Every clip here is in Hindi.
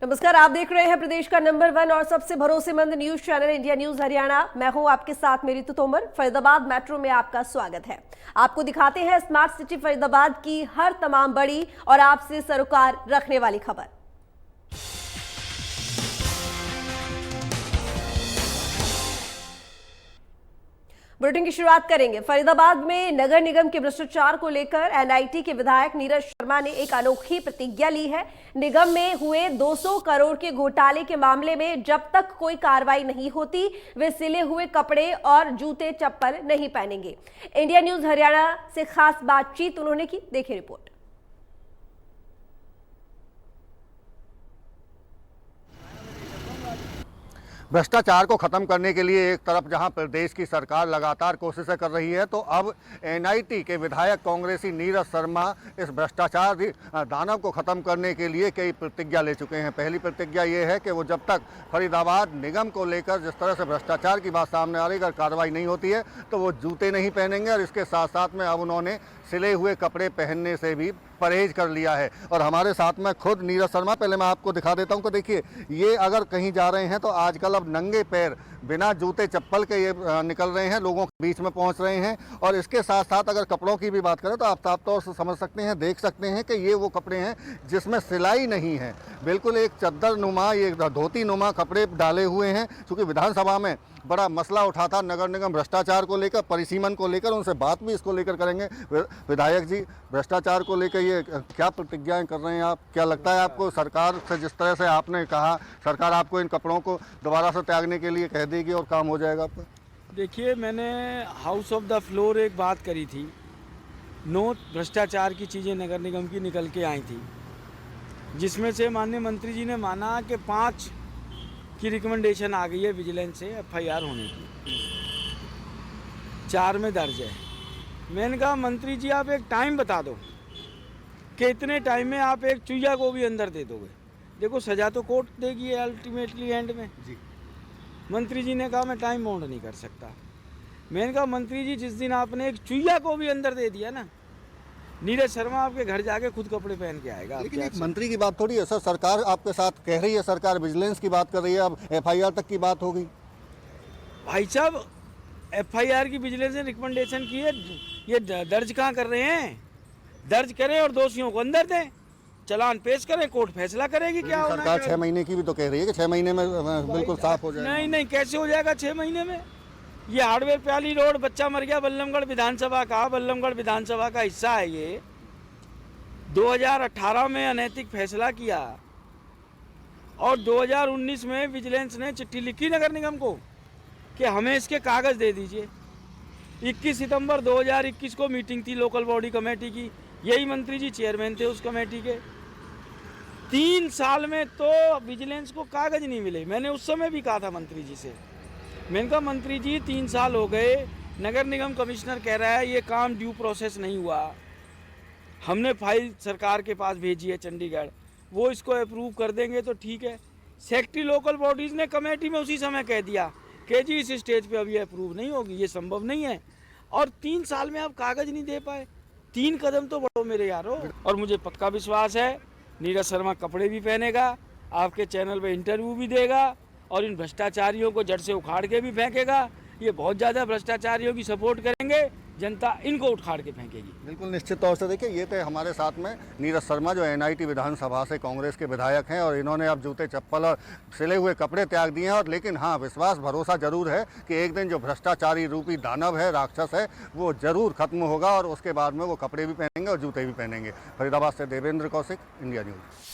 नमस्कार, आप देख रहे हैं प्रदेश का नंबर 1 और सबसे भरोसेमंद news channel India news Haryana. मैं हूं आपके साथ मेरी तोमर। फरीदाबाद मेट्रो में आपका स्वागत है। आपको दिखाते हैं स्मार्ट सिटी फरीदाबाद की हर तमाम बड़ी और आपसे सरोकार रखने वाली खबर। बुलेटिन की शुरुआत करेंगे। फरीदाबाद में नगर निगम के भ्रष्टाचार को लेकर एनआईटी के विधायक नीरज शर्मा ने एक अनोखी प्रतिज्ञा ली है। निगम में हुए 200 करोड़ के घोटाले के मामले में जब तक कोई कार्रवाई नहीं होती, वे सिले हुए कपड़े और जूते चप्पल नहीं पहनेंगे। इंडिया न्यूज हरियाणा से खास बातचीत उन्होंने की, देखिए रिपोर्ट। भ्रष्टाचार को खत्म करने के लिए एक तरफ जहां प्रदेश की सरकार लगातार कोशिशें कर रही है, तो अब एनआईटी के विधायक कांग्रेसी नीरज शर्मा इस भ्रष्टाचार दानव को खत्म करने के लिए कई प्रतिज्ञा ले चुके हैं। पहली प्रतिज्ञा ये है कि वो जब तक फरीदाबाद निगम को लेकर जिस तरह से भ्रष्टाचार की बात सामने आ रही है, अगर कार्रवाई नहीं होती है तो वो जूते नहीं पहनेंगे। और इसके साथ साथ में अब उन्होंने सिले हुए कपड़े पहनने से भी परहेज कर लिया है। और हमारे साथ में खुद नीरज शर्मा, पहले मैं आपको दिखा देता हूं कि देखिए, ये अगर कहीं जा रहे हैं तो आजकल अब नंगे पैर बिना जूते चप्पल के ये निकल रहे हैं, लोगों के बीच में पहुंच रहे हैं। और इसके साथ साथ अगर कपड़ों की भी बात करें तो आप साफ तौर से समझ सकते हैं, देख सकते हैं कि ये वो कपड़े हैं जिसमें सिलाई नहीं है, बिल्कुल एक चद्दर नुमा, ये धोती नुमा कपड़े डाले हुए हैं। क्योंकि विधानसभा में बड़ा मसला उठा था नगर निगम भ्रष्टाचार को लेकर, परिसीमन को लेकर, उनसे बात भी इसको लेकर करेंगे। विधायक जी, भ्रष्टाचार को लेकर ये क्या प्रतिज्ञाएं कर रहे हैं आप? क्या लगता है आपको सरकार से, जिस तरह से आपने कहा, सरकार आपको इन कपड़ों को दोबारा से त्यागने के लिए कह देगी और काम हो जाएगा आपका? देखिए, मैंने हाउस ऑफ द फ्लोर एक बात करी थी, 9 भ्रष्टाचार की चीज़ें नगर निगम की निकल के आई थी, जिसमें से माननीय मंत्री जी ने माना कि 5 की रिकमेंडेशन आ गई है विजिलेंस से एफआईआर होने की, 4 में दर्ज है। मैंने कहा मंत्री जी आप एक टाइम बता दो कि इतने टाइम में आप एक चूजा को भी अंदर दे दोगे। देखो, सजा तो कोर्ट देगी अल्टीमेटली एंड में जी। मंत्री जी ने कहा मैं टाइम बाउंड नहीं कर सकता। मैंने कहा मंत्री जी, जिस दिन आपने एक चूजा को भी अंदर दे दिया ना, नीरज शर्मा आपके घर जाके खुद कपड़े पहन के आएगा। लेकिन एक मंत्री की बात थोड़ी है सर, सरकार आपके साथ कह रही है, सरकार विजिलेंस की बात कर रही है, अब एफआईआर तक की बात हो गई। भाई साहब, एफआईआर की विजिलेंस ने रिकमेंडेशन की है, ये दर्ज कहाँ कर रहे हैं? दर्ज करें और दोषियों को अंदर दें, चालान पेश करें, कोर्ट फैसला करेगी। क्या होना? सरकार 6 महीने की भी तो कह रही है कि 6 महीने में बिल्कुल साफ हो जाएगा। नहीं नहीं, कैसे हो जाएगा 6 महीने में? ये हार्डवेयर प्याली रोड, बच्चा मर गया, बल्लभगढ़ विधानसभा का हिस्सा है ये। 2018 में अनैतिक फैसला किया और 2019 में विजिलेंस ने चिट्ठी लिखी नगर निगम को कि हमें इसके कागज दे दीजिए। 21 सितंबर 2021 को मीटिंग थी लोकल बॉडी कमेटी की, यही मंत्री जी चेयरमैन थे उस कमेटी के। 3 साल में तो विजिलेंस को कागज नहीं मिले। मैंने उस समय भी कहा था मंत्री जी से, मैंने कहा मंत्री जी 3 साल हो गए, नगर निगम कमिश्नर कह रहा है ये काम ड्यू प्रोसेस नहीं हुआ। हमने फाइल सरकार के पास भेजी है चंडीगढ़, वो इसको अप्रूव कर देंगे तो ठीक है। सेक्रेटरी लोकल बॉडीज़ ने कमेटी में उसी समय कह दिया कि जी इस स्टेज पे अभी अप्रूव नहीं होगी, ये संभव नहीं है। और 3 साल में आप कागज नहीं दे पाए। 3 कदम तो बढ़ो मेरे यारो। और मुझे पक्का विश्वास है नीरज शर्मा कपड़े भी पहनेगा, आपके चैनल पे इंटरव्यू भी देगा और इन भ्रष्टाचारियों को जड़ से उखाड़ के भी फेंकेगा। ये बहुत ज़्यादा भ्रष्टाचारियों की सपोर्ट करेंगे, जनता इनको उखाड़ के फेंकेगी। बिल्कुल निश्चित तौर से। देखिए, ये थे हमारे साथ में नीरज शर्मा, जो एनआईटी विधानसभा से कांग्रेस के विधायक हैं, और इन्होंने अब जूते चप्पल और सिले हुए कपड़े त्याग दिए हैं। और लेकिन हाँ, विश्वास भरोसा जरूर है कि एक दिन जो भ्रष्टाचारी रूपी दानव है, राक्षस है, वो जरूर खत्म होगा और उसके बाद में वो कपड़े भी पहनेंगे और जूते भी पहनेंगे। फरीदाबाद से Devendra Kaushik, India News.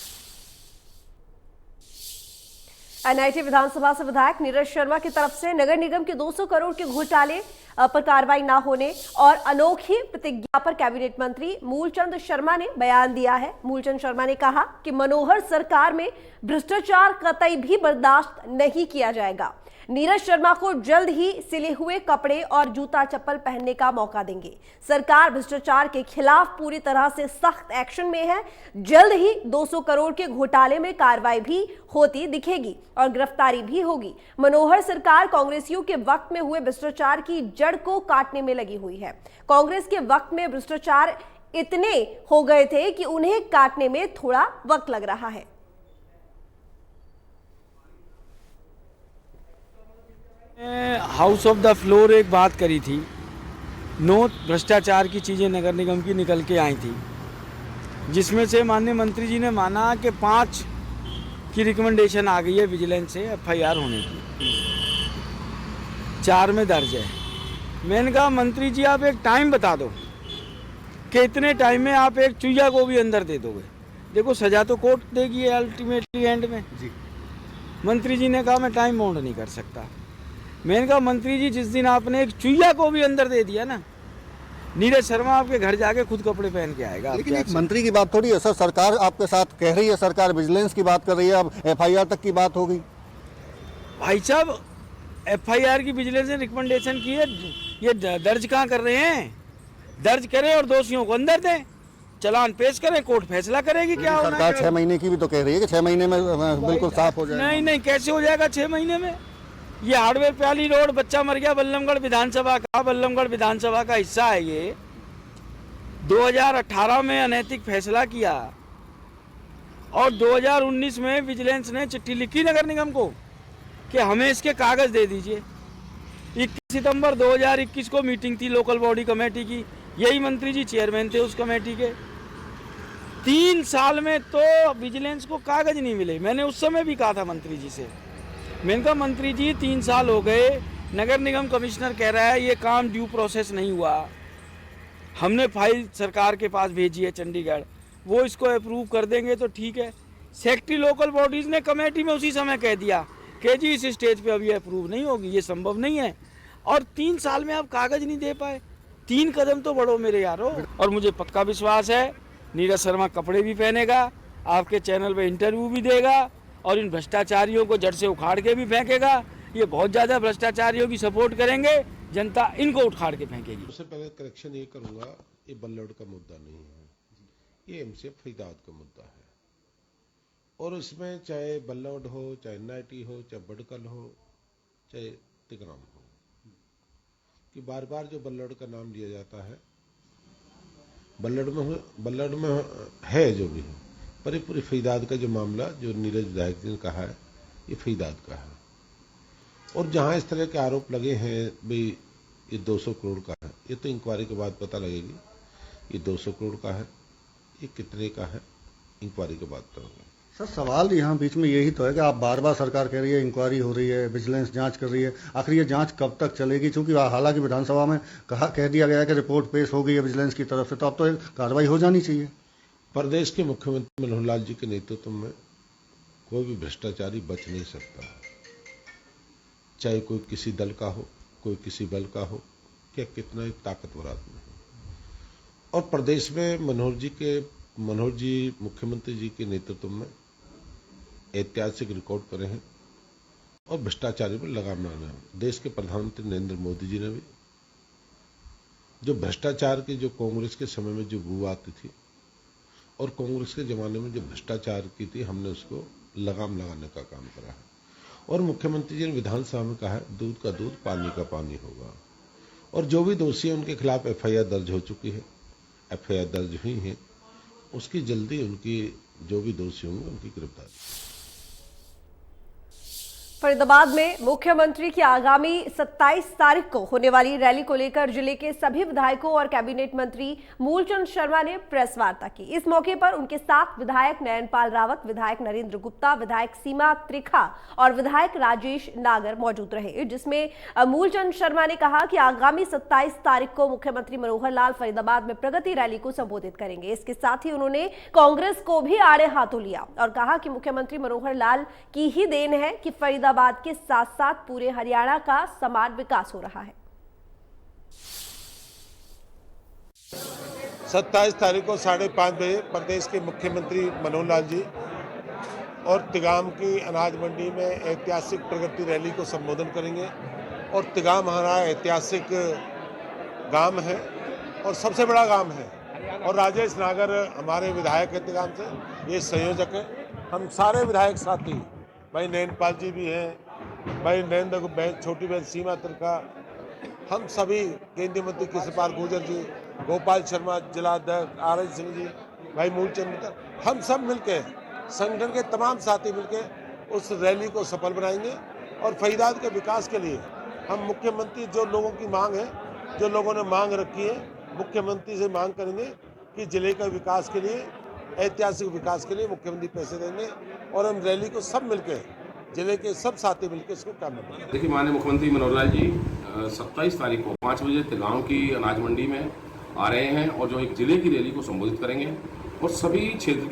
NIT विधानसभा से विधायक नीरज शर्मा की तरफ से नगर निगम के 200 करोड़ के घोटाले पर कार्रवाई न होने और अनोखी प्रतिज्ञा पर कैबिनेट मंत्री मूलचंद शर्मा ने बयान दिया है। मूलचंद शर्मा ने कहा कि मनोहर सरकार में भ्रष्टाचार कतई भी बर्दाश्त नहीं किया जाएगा। नीरज शर्मा को जल्द ही सिले हुए कपड़े और जूता चप्पल पहनने का मौका देंगे। सरकार भ्रष्टाचार के खिलाफ पूरी तरह से सख्त एक्शन में है। जल्द ही 200 करोड़ के घोटाले में कार्रवाई भी होती दिखेगी और गिरफ्तारी भी होगी। मनोहर सरकार कांग्रेसियों के वक्त में हुए भ्रष्टाचार की जड़ को काटने में लगी हुई है। कांग्रेस के वक्त में भ्रष्टाचार इतने हो गए थे कि उन्हें काटने में थोड़ा वक्त लग रहा है। हाउस ऑफ द फ्लोर एक बात करी थी, 9 भ्रष्टाचार की चीज़ें नगर निगम की निकल के आई थी, जिसमें से माननीय मंत्री जी ने माना कि 5 की रिकमेंडेशन आ गई है विजिलेंस से FIR होने की, 4 में दर्ज है। मैंने कहा मंत्री जी आप एक टाइम बता दो कि इतने टाइम में आप एक चुहिया को भी अंदर दे दोगे। देखो सजा तो कोर्ट देगी अल्टीमेटली एंड में जी। मंत्री जी ने कहा मैं टाइम बाउंड नहीं कर सकता। मैंने कहा मंत्री जी जिस दिन आपने एक चुहिया को भी अंदर दे दिया ना, नीरज शर्मा आपके घर जाके खुद कपड़े पहन के आएगा। लेकिन एक मंत्री की बात थोड़ी है सर, सरकार आपके साथ कह रही है, सरकार विजिलेंस की बात कर रही है, अब FIR तक की बात होगी। भाई साहब FIR की विजिलेंस ने रिकमेंडेशन की है, ये दर्ज कहाँ कर रहे हैं? दर्ज करें और दोषियों को अंदर दें, चालान पेश करें, कोर्ट फैसला करेगी क्या होना। सरकार 6 महीने की भी तो कह रही है कि 6 महीने में बिल्कुल साफ हो जाएगा। नहीं कैसे हो जाएगा 6 महीने में? ये हार्डवेयर प्याली रोड बच्चा मर गया बल्लमगढ़ विधानसभा का हिस्सा है ये। 2018 में अनैतिक फैसला किया और 2019 में विजिलेंस ने चिट्ठी लिखी नगर निगम को कि हमें इसके कागज दे दीजिए। 21 सितंबर 2021 को मीटिंग थी लोकल बॉडी कमेटी की, यही मंत्री जी चेयरमैन थे उस कमेटी के। 3 साल में तो विजिलेंस को कागज नहीं मिले। मैंने उस समय भी कहा था मंत्री जी से, मैंने कहा मंत्री जी 3 साल हो गए, नगर निगम कमिश्नर कह रहा है ये काम ड्यू प्रोसेस नहीं हुआ। हमने फाइल सरकार के पास भेजी है चंडीगढ़, वो इसको अप्रूव कर देंगे तो ठीक है। सेक्रेटरी लोकल बॉडीज ने कमेटी में उसी समय कह दिया कि जी इस स्टेज पे अभी अप्रूव नहीं होगी, ये संभव नहीं है। और 3 साल में आप कागज नहीं दे पाए। 3 कदम तो बढ़ो मेरे यारो। और मुझे पक्का विश्वास है नीरज शर्मा कपड़े भी पहनेगा, आपके चैनल पे इंटरव्यू भी देगा और इन भ्रष्टाचारियों को जड़ से उखाड़ के भी फेंकेगा। ये बहुत ज़्यादा भ्रष्टाचारियों की सपोर्ट करेंगे, जनता इनको उखाड़ के फेंकेगी। सबसे पहले करेक्शन ये करूंगा, ये बल्लौड़ का मुद्दा नहीं है, ये MCF फरीदाबाद का मुद्दा है। और इसमें चाहे बल्लौड़ हो, चाहे NIT हो, चाहे बडकल हो, चाहे तिगराम हो, कि बार बार जो बल्लौड़ का नाम लिया जाता है, बल्लौड़ में है जो भी है, पर ये पूरी फरीदाबाद का जो मामला जो नीरज विधायक जी ने कहा है, ये फरीदाबाद का है। और जहां इस तरह के आरोप लगे हैं भाई ये 200 करोड़ का है, ये तो इंक्वायरी के बाद पता लगेगी ये 200 करोड़ का है, ये कितने का है, इंक्वायरी के बाद पता होगा। सर सवाल यहाँ बीच में यही तो है कि आप बार बार सरकार कह रही है इंक्वायरी हो रही है, विजिलेंस जांच कर रही है, आखिर ये जांच कब तक चलेगी? क्योंकि हालांकि विधानसभा में कह दिया गया है कि रिपोर्ट पेश हो गई है विजिलेंस की तरफ से, तो अब तो एक कार्रवाई हो जानी चाहिए। प्रदेश के मुख्यमंत्री मनोहर लाल जी के नेतृत्व में कोई भी भ्रष्टाचारी बच नहीं सकता, चाहे कोई किसी दल का हो, कोई किसी बल का हो, क्या कितना ही ताकतवर आदमी हो। और प्रदेश में मनोहर जी मुख्यमंत्री जी के नेतृत्व में ऐतिहासिक रिकॉर्ड करे हैं और भ्रष्टाचारी पर लगाम लगाना है। देश के प्रधानमंत्री नरेंद्र मोदी जी ने भी जो भ्रष्टाचार की जो कांग्रेस के समय में जो बू आती थी और कांग्रेस के जमाने में जो भ्रष्टाचार की थी, हमने उसको लगाम लगाने का काम करा है। और मुख्यमंत्री जी ने विधानसभा में कहा है दूध का दूध पानी का पानी होगा। और जो भी दोषी हैं उनके खिलाफ FIR दर्ज हो चुकी है, FIR दर्ज हुई है, उसकी जल्दी उनकी जो भी दोषी होंगे उनकी गिरफ्तारी। फरीदाबाद में मुख्यमंत्री की आगामी 27 तारीख को होने वाली रैली को लेकर जिले के सभी विधायकों और कैबिनेट मंत्री मूलचंद शर्मा ने प्रेस वार्ता की। इस मौके पर उनके साथ विधायक नयनपाल रावत, विधायक नरेंद्र गुप्ता, विधायक सीमा त्रिखा और विधायक राजेश नागर मौजूद रहे, जिसमें मूलचंद शर्मा ने कहा कि आगामी 27 तारीख को मुख्यमंत्री मनोहर लाल फरीदाबाद में प्रगति रैली को संबोधित करेंगे। इसके साथ ही उन्होंने कांग्रेस को भी आड़े हाथों लिया और कहा कि मुख्यमंत्री मनोहर लाल की ही देन है कि फरीदाबाद के साथ साथ पूरे हरियाणा का समान विकास हो रहा है। 27 तारीख को 5:30 बजे प्रदेश के मुख्यमंत्री मनोहर लाल जी और तिगाम की अनाज मंडी में ऐतिहासिक प्रगति रैली को संबोधन करेंगे। और तिगाम हमारा ऐतिहासिक गांव है और सबसे बड़ा गांव है। और राजेश नागर हमारे विधायक है तिगाम से, ये संयोजक है। हम सारे विधायक साथी, भाई नयनपाल जी भी हैं, भाई नरेंद्र बहन, छोटी बहन सीमा त्रिखा, हम सभी केंद्रीय मंत्री कृष्णपाल गुर्जर जी, गोपाल शर्मा जिला अध्यक्ष, RS सिंह जी, भाई मूलचंद, हम सब मिलके संगठन के तमाम साथी मिलके उस रैली को सफल बनाएंगे और फरीदाबाद के विकास के लिए हम मुख्यमंत्री जो लोगों की मांग है, जो लोगों ने मांग रखी है, मुख्यमंत्री से मांग करेंगे कि जिले का विकास के लिए, ऐतिहासिक विकास के लिए मुख्यमंत्री पैसे देंगे और हम रैली को सब मिलकर, जिले के सब साथी मिलकर इसको काम करेंगे। देखिए, माननीय मुख्यमंत्री मनोहर लाल जी 27 तारीख को 5 बजे तिगांव की अनाज मंडी में आ रहे हैं और जो एक जिले की रैली को संबोधित करेंगे और सभी क्षेत्र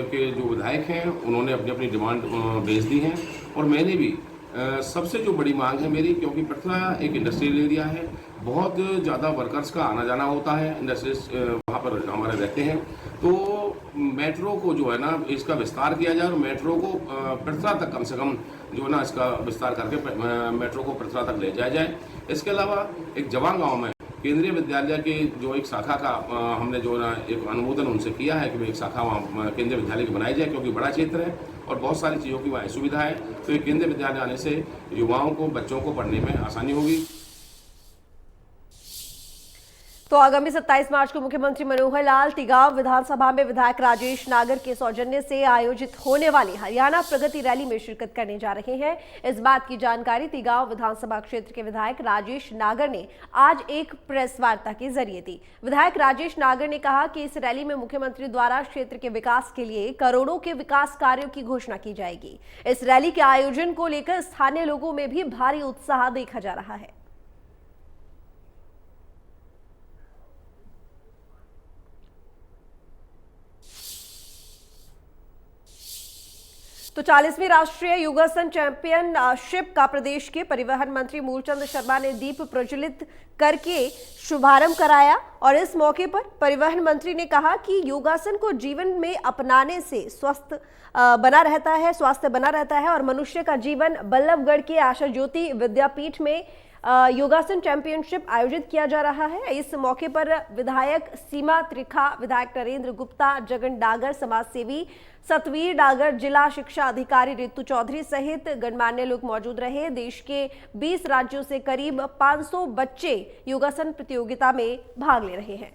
के जो विधायक हैं उन्होंने अपनी अपनी डिमांड भेज दी हैं और मैंने भी सबसे जो बड़ी मांग है मेरी, क्योंकि पटना एक इंडस्ट्रियल एरिया है, बहुत ज़्यादा वर्कर्स का आना जाना होता है, इंडस्ट्रीज वहाँ पर हमारे रहते हैं, तो मेट्रो को जो है ना इसका विस्तार किया जाए और मेट्रो को पटना तक कम से कम जो है ना इसका विस्तार करके मेट्रो को पटना तक ले जाया जाए। इसके अलावा एक जवान गाँव में केंद्रीय विद्यालय के जो एक शाखा का हमने जो ना एक अनुमोदन उनसे किया है कि एक शाखा वहाँ केंद्रीय विद्यालय की बनाई जाए, क्योंकि बड़ा क्षेत्र है और बहुत सारी चीज़ों की वहाँ सुविधा है, तो ये केंद्रीय विद्यालय आने से युवाओं को, बच्चों को पढ़ने में आसानी होगी। तो आगामी 27 मार्च को मुख्यमंत्री मनोहर लाल तिगांव विधानसभा में विधायक राजेश नागर के सौजन्य से आयोजित होने वाली हरियाणा प्रगति रैली में शिरकत करने जा रहे हैं। इस बात की जानकारी तिगांव विधानसभा क्षेत्र के विधायक राजेश नागर ने आज एक प्रेस वार्ता के जरिए दी। विधायक राजेश नागर ने कहा कि इस रैली में मुख्यमंत्री द्वारा क्षेत्र के विकास के लिए करोड़ों के विकास कार्यों की घोषणा की जाएगी। इस रैली के आयोजन को लेकर स्थानीय लोगों में भी भारी उत्साह देखा जा रहा है। तो 40वीं राष्ट्रीय योगासन चैंपियनशिप का प्रदेश के परिवहन मंत्री मूलचंद शर्मा ने दीप प्रज्वलित करके शुभारंभ कराया और इस मौके पर परिवहन मंत्री ने कहा कि योगासन को जीवन में अपनाने से स्वास्थ्य बना रहता है और मनुष्य का जीवन। बल्लभगढ़ के आशा ज्योति विद्यापीठ में योगासन चैंपियनशिप आयोजित किया जा रहा है। इस मौके पर विधायक सीमा त्रिखा, विधायक नरेंद्र गुप्ता, जगन डागर, समाजसेवी सतवीर डागर, जिला शिक्षा अधिकारी रितु चौधरी सहित गणमान्य लोग मौजूद रहे। देश के 20 राज्यों से करीब 500 बच्चे योगासन प्रतियोगिता में भाग ले रहे हैं।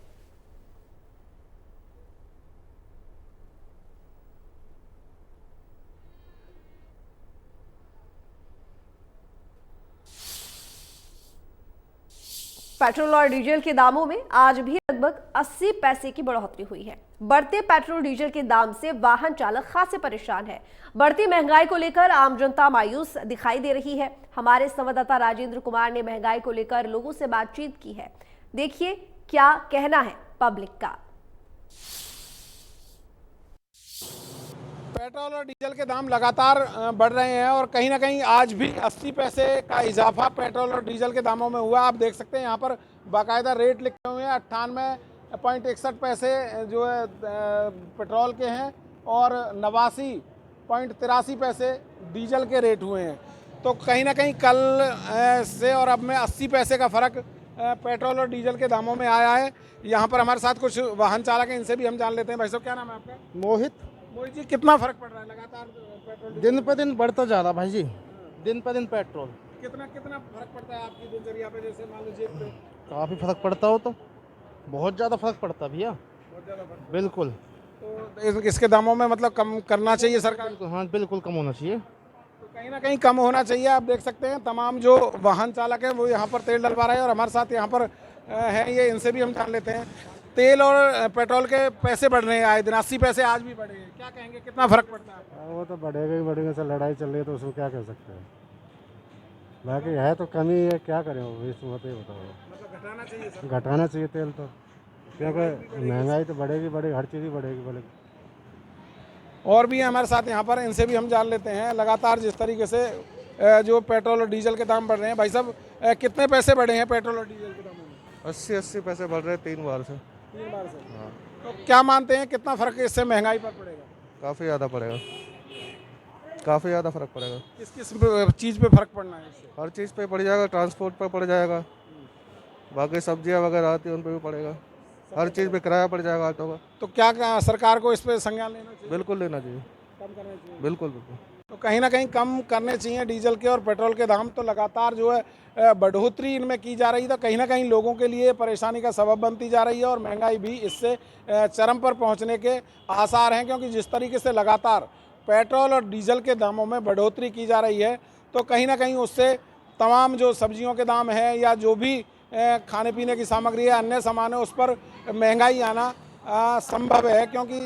पेट्रोल और डीजल के दामों में आज भी लगभग 80 पैसे की बढ़ोतरी हुई है। बढ़ते पेट्रोल डीजल के दाम से वाहन चालक खासे परेशान है। बढ़ती महंगाई को लेकर आम जनता मायूस दिखाई दे रही है। हमारे संवाददाता राजेंद्र कुमार ने महंगाई को लेकर लोगों से बातचीत की है। देखिए क्या कहना है पब्लिक का। पेट्रोल और डीजल के दाम लगातार बढ़ रहे हैं और कहीं ना कहीं आज भी 80 पैसे का इजाफा पेट्रोल और डीजल के दामों में हुआ। आप देख सकते हैं यहाँ पर बाकायदा रेट लिखे हुए हैं। 98.61 पैसे जो है पेट्रोल के हैं और 89.83 पैसे डीजल के रेट हुए हैं। तो कहीं ना कहीं कल से और अब में 80 पैसे का फ़र्क पेट्रोल और डीजल के दामों में आया है। यहाँ पर हमारे साथ कुछ वाहन चालक हैं, इनसे भी हम जान लेते हैं। भाई साहब, क्या नाम है आपका? मोहित जी, कितना फर्क पड़ रहा है लगातार पेट्रोल दिन पे दिन बढ़ता जा रहा भाई जी, दिन पे दिन पेट्रोल। कितना फर्क पड़ता है आपकी दिनचर्या पे? जैसे मान लीजिए काफ़ी फर्क पड़ता हो तो बहुत ज़्यादा फर्क पड़ता भैया, बहुत ज़्यादा फर्क। बिल्कुल। तो इसके दामों में मतलब कम करना चाहिए सरकार को? हाँ बिल्कुल कम होना चाहिए। तो कहीं ना कहीं कम होना चाहिए। आप देख सकते हैं तमाम जो वाहन चालक हैं वो यहाँ पर तेल डलवा रहे हैं और हमारे साथ यहाँ पर हैं ये, इनसे भी हम जान लेते हैं। तेल और पेट्रोल के पैसे बढ़ रहे हैं आए दिन, 80 पैसे आज भी बढ़े हैं। क्या कहेंगे, कितना फर्क पड़ता है? वो तो बढ़ेगा ही बढ़ेगा, से लड़ाई चल रही है तो उसको क्या कह सकते हैं। बाकी है तो कमी है, क्या करें वो इस मत ही बताओ। मतलब घटाना चाहिए सर? घटाना चाहिए तेल तो, क्योंकि महंगाई तो बढ़ेगी, हर चीज़ ही बढ़ेगी। और भी हमारे साथ यहाँ पर, इनसे भी हम जान लेते हैं। लगातार जिस तरीके से जो पेट्रोल और डीजल के दाम बढ़ रहे हैं, भाई साहब कितने पैसे बढ़े हैं पेट्रोल और डीजल के दामों में? 80 पैसे बढ़ रहे हैं 3 बार से। 3 बार से? हाँ। तो क्या मानते हैं कितना फर्क इससे महंगाई पर पड़ेगा? काफ़ी ज़्यादा पड़ेगा, काफ़ी ज़्यादा फर्क पड़ेगा। किस चीज़ पे फर्क पड़ना है इससे? हर चीज़ पे पड़ जाएगा, ट्रांसपोर्ट पे पड़ जाएगा, बाकी सब्जियां वगैरह आती हैं उन पे भी पड़ेगा, हर चीज़ पे किराया पड़ जाएगा ऑटो का। तो क्या सरकार को इस पे संज्ञान लेना चाहिए? बिल्कुल लेना चाहिए, कम करना चाहिए। बिल्कुल बिल्कुल। तो कहीं ना कहीं कम करने चाहिए डीजल के और पेट्रोल के दाम। तो लगातार जो है बढ़ोतरी इनमें की जा रही है, तो कहीं ना कहीं लोगों के लिए परेशानी का सबब बनती जा रही है और महंगाई भी इससे चरम पर पहुंचने के आसार हैं। क्योंकि जिस तरीके से लगातार पेट्रोल और डीजल के दामों में बढ़ोतरी की जा रही है, तो कहीं ना कहीं उससे तमाम जो सब्जियों के दाम हैं या जो भी खाने पीने की सामग्री है, अन्य सामान है, उस पर महंगाई आना संभव है, क्योंकि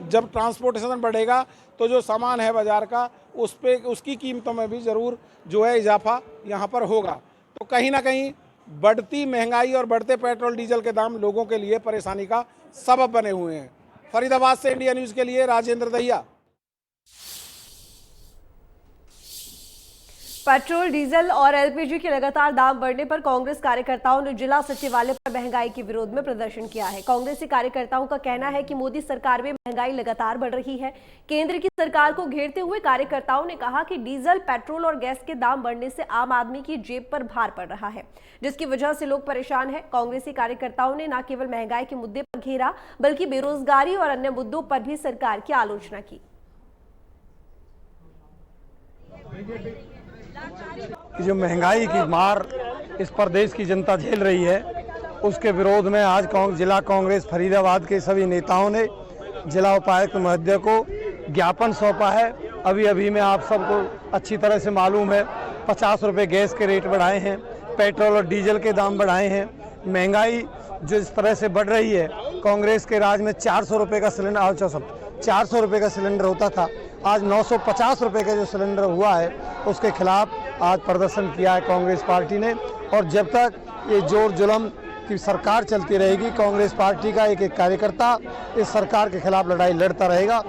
जब ट्रांसपोर्टेशन बढ़ेगा तो जो सामान है बाज़ार का उस पे उसकी कीमतों में भी ज़रूर जो है इजाफा यहाँ पर होगा। तो कहीं ना कहीं बढ़ती महंगाई और बढ़ते पेट्रोल डीजल के दाम लोगों के लिए परेशानी का सबब बने हुए हैं। फरीदाबाद से इंडिया न्यूज़ के लिए राजेंद्र दहिया। पेट्रोल, डीजल और एलपीजी के लगातार दाम बढ़ने पर कांग्रेस कार्यकर्ताओं ने जिला सचिवालय पर महंगाई के विरोध में प्रदर्शन किया है। कांग्रेसी कार्यकर्ताओं का कहना है कि मोदी सरकार में महंगाई लगातार बढ़ रही है। केंद्र की सरकार को घेरते हुए कार्यकर्ताओं ने कहा कि डीजल, पेट्रोल और गैस के दाम बढ़ने से आम आदमी की जेब पर भार पड़ रहा है, जिसकी वजह से लोग परेशान हैं। कांग्रेसी कार्यकर्ताओं ने न केवल महंगाई के मुद्दे पर घेरा, बल्कि बेरोजगारी और अन्य मुद्दों पर भी सरकार की आलोचना की। कि जो महंगाई की मार इस प्रदेश की जनता झेल रही है, उसके विरोध में आज जिला कांग्रेस फरीदाबाद के सभी नेताओं ने जिला उपायुक्त महोदय को ज्ञापन सौंपा है। अभी अभी में आप सबको अच्छी तरह से मालूम है 50 रुपये गैस के रेट बढ़ाए हैं, पेट्रोल और डीजल के दाम बढ़ाए हैं। महंगाई जो इस तरह से बढ़ रही है, कांग्रेस के राज में 400 रुपये का सिलेंडर 400 रुपये का सिलेंडर होता था, आज 950 रुपये का जो सिलेंडर हुआ है उसके खिलाफ आज प्रदर्शन किया है कांग्रेस पार्टी ने। और जब तक ये जोर जुल्म की सरकार चलती रहेगी, कांग्रेस पार्टी का एक एक कार्यकर्ता इस सरकार के खिलाफ लड़ाई लड़ता रहेगा।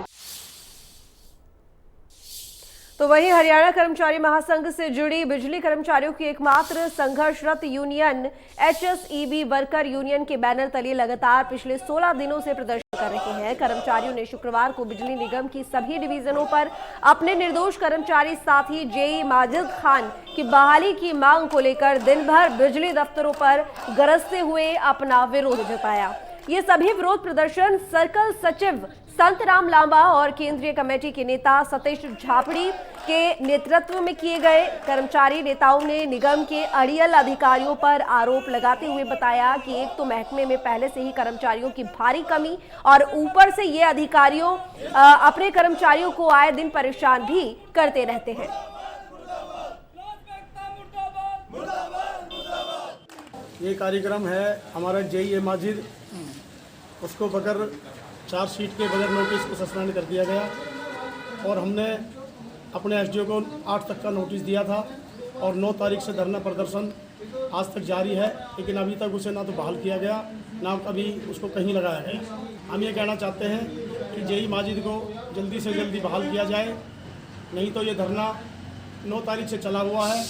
तो वहीं हरियाणा कर्मचारी महासंघ से जुड़ी बिजली कर्मचारियों की एकमात्र संघर्षरत यूनियन HSEB वर्कर यूनियन के बैनर तले लगातार पिछले 16 दिनों से प्रदर्शन कर रहे हैं। कर्मचारियों ने शुक्रवार को बिजली निगम की सभी डिवीजनों पर अपने निर्दोष कर्मचारी साथी जेई माजिद खान की बहाली की मांग को लेकर दिन भर बिजली दफ्तरों पर गरजते हुए अपना विरोध जताया। ये सभी विरोध प्रदर्शन सर्कल सचिव संतराम लांबा और केंद्रीय कमेटी के नेता सतीश झापड़ी के नेतृत्व में किए गए। कर्मचारी नेताओं ने निगम के अड़ियल अधिकारियों पर आरोप लगाते हुए बताया कि एक तो महकमे में पहले से ही कर्मचारियों की भारी कमी और ऊपर से ये अधिकारियों अपने कर्मचारियों को आए दिन परेशान भी करते रहते हैं। ये कार्यक्रम है हमारा जेई माजिद, उसको बगैर चार्जशीट के बगैर नोटिस को सस्पेंड कर दिया गया और हमने अपने एसडीओ को 8 तक का नोटिस दिया था और 9 तारीख से धरना प्रदर्शन आज तक जारी है, लेकिन अभी तक उसे ना तो बहाल किया गया ना कभी उसको कहीं लगाया गया। हम ये कहना चाहते हैं कि जेई माजिद को जल्दी से जल्दी बहाल किया जाए, नहीं तो ये धरना 9 तारीख से चला हुआ है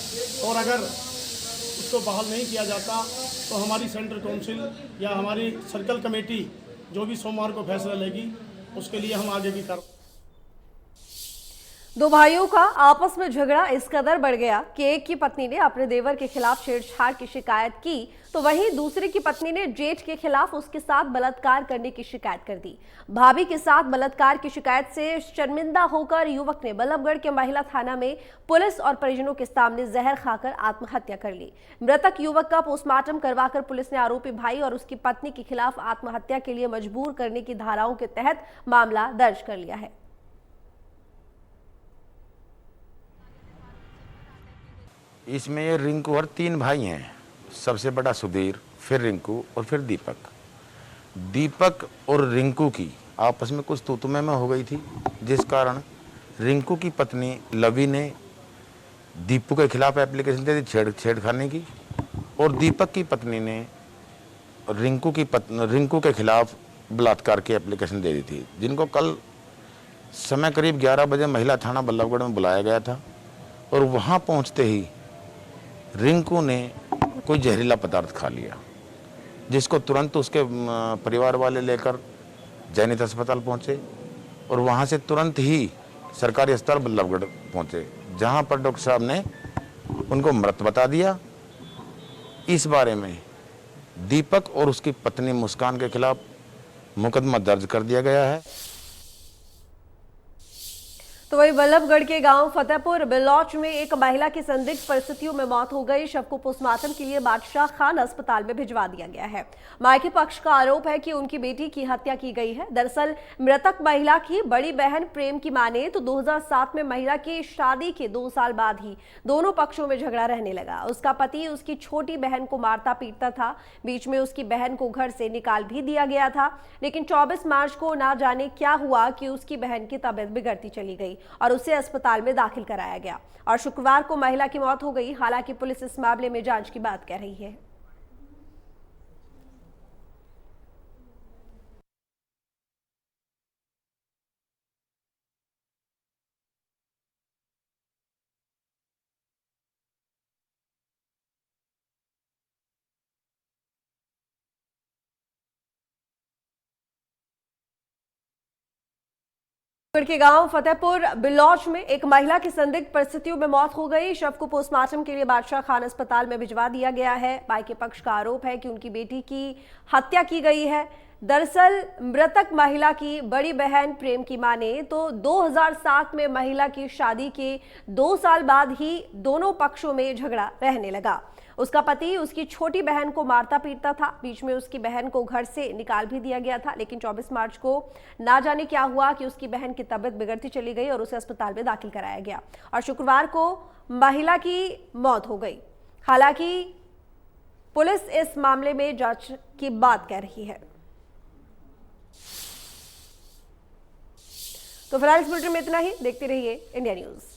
और अगर उसको बहाल नहीं किया जाता तो हमारी सेंट्रल काउंसिल या हमारी सर्कल कमेटी जो भी सोमवार को फैसला लेगी उसके लिए हम आगे भी कर। दो भाइयों का आपस में झगड़ा इस कदर बढ़ गया कि एक की पत्नी ने अपने देवर के खिलाफ छेड़छाड़ की शिकायत की, तो वहीं दूसरे की पत्नी ने जेठ के खिलाफ उसके साथ बलात्कार करने की शिकायत कर दी। भाभी के साथ बलात्कार की शिकायत से शर्मिंदा होकर युवक ने बल्लभगढ़ के महिला थाना में पुलिस और परिजनों के सामने जहर खाकर आत्महत्या कर ली। मृतक युवक का पोस्टमार्टम करवाकर पुलिस ने आरोपी भाई और उसकी पत्नी के खिलाफ आत्महत्या के लिए मजबूर करने की धाराओं के तहत मामला दर्ज कर लिया है। इसमें ये रिंकू और 3 भाई हैं, सबसे बड़ा सुधीर, फिर रिंकू और फिर दीपक। दीपक और रिंकू की आपस में कुछ तू-तू-मैं हो गई थी, जिस कारण रिंकू की पत्नी लवी ने दीपू के खिलाफ एप्लीकेशन दे दी छेड़खानी की और दीपक की पत्नी ने रिंकू के खिलाफ बलात्कार की एप्लीकेशन दे दी थी, जिनको कल समय करीब 11 बजे महिला थाना बल्लभगढ़ में बुलाया गया था और वहाँ पहुँचते ही रिंकू ने कोई जहरीला पदार्थ खा लिया, जिसको तुरंत उसके परिवार वाले लेकर जैनित अस्पताल पहुंचे और वहां से तुरंत ही सरकारी अस्पताल बल्लभगढ़ पहुंचे, जहां पर डॉक्टर साहब ने उनको मृत बता दिया। इस बारे में दीपक और उसकी पत्नी मुस्कान के खिलाफ मुकदमा दर्ज कर दिया गया है। तो वही वल्लभगढ़ के गांव फतेहपुर बिलौच में एक महिला की संदिग्ध परिस्थितियों में मौत हो गई। शव को पोस्टमार्टम के लिए बादशाह खान अस्पताल में भिजवा दिया गया है। मायके पक्ष का आरोप है कि उनकी बेटी की हत्या की गई है। दरअसल मृतक महिला की बड़ी बहन प्रेम की माने तो 2007 में महिला की शादी के 2 साल बाद ही दोनों पक्षों में झगड़ा रहने लगा। उसका पति उसकी छोटी बहन को मारता पीटता था। बीच में उसकी बहन को घर से निकाल भी दिया गया था, लेकिन 24 मार्च को ना जाने क्या हुआ कि उसकी बहन की तबीयत बिगड़ती चली गई और उसे अस्पताल में दाखिल कराया गया और शुक्रवार को महिला की मौत हो गई। हालांकि पुलिस इस मामले में जांच की बात कह रही है। के गांव फतेहपुर बिलौच में एक महिला की संदिग्ध परिस्थितियों में मौत हो गई। शव को पोस्टमार्टम के लिए बादशाह खान अस्पताल में भिजवा दिया गया है। मायके पक्ष का आरोप है कि उनकी बेटी की हत्या की गई है। दरअसल मृतक महिला की बड़ी बहन प्रेम की माने तो 2007 में महिला की शादी के 2 साल बाद ही दोनों पक्षों में झगड़ा रहने लगा। उसका पति उसकी छोटी बहन को मारता पीटता था। बीच में उसकी बहन को घर से निकाल भी दिया गया था, लेकिन 24 मार्च को ना जाने क्या हुआ कि उसकी बहन की तबीयत बिगड़ती चली गई और उसे अस्पताल में दाखिल कराया गया और शुक्रवार को महिला की मौत हो गई। हालांकि पुलिस इस मामले में जांच की बात कह रही है। तो फिलहाल इस बुलेटिन में इतना ही। देखते रहिए इंडिया न्यूज।